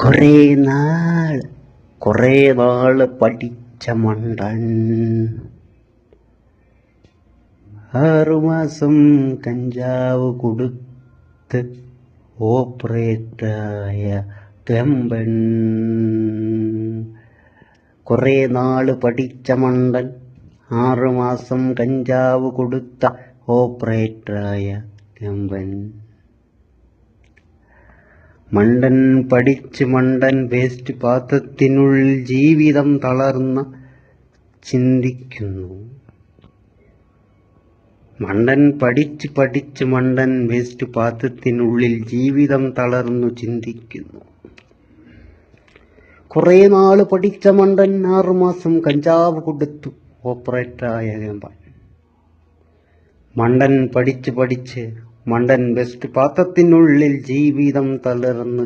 കുറേ നാള് പഠിച്ച മണ്ടൻ 6 മാസം കഞ്ചാവ് കൊടുത്ത് ഓപ്പറേറ്ററായ ഗമ്പൻ. കുറേ നാള് പഠിച്ച മണ്ടൻ 6 മാസം കഞ്ചാവ് കൊടുത്ത ഓപ്പറേറ്ററായ ഗമ്പൻ. മണ്ടൻ പഠിച്ച് മണ്ടൻ വേസ്റ്റ് പാത്രത്തിനുള്ളിൽ ജീവിതം തളർന്ന് ചിന്തിക്കുന്നു. മണ്ടൻ പഠിച്ച് മണ്ടൻ വേസ്റ്റ് പാത്രത്തിനുള്ളിൽ ജീവിതം തളർന്നു ചിന്തിക്കുന്നു. കുറേ നാള് പഠിച്ച മണ്ടൻ 6 മാസം കഞ്ചാവ് കൊടുത്തു ഓപ്പറേറ്ററായ ഗമ്പൻ. മണ്ടൻ പഠിച്ച് മണ്ടൻ വേസ്റ്റ് പാത്രത്തിനുള്ളിൽ ജീവിതം തളർന്നു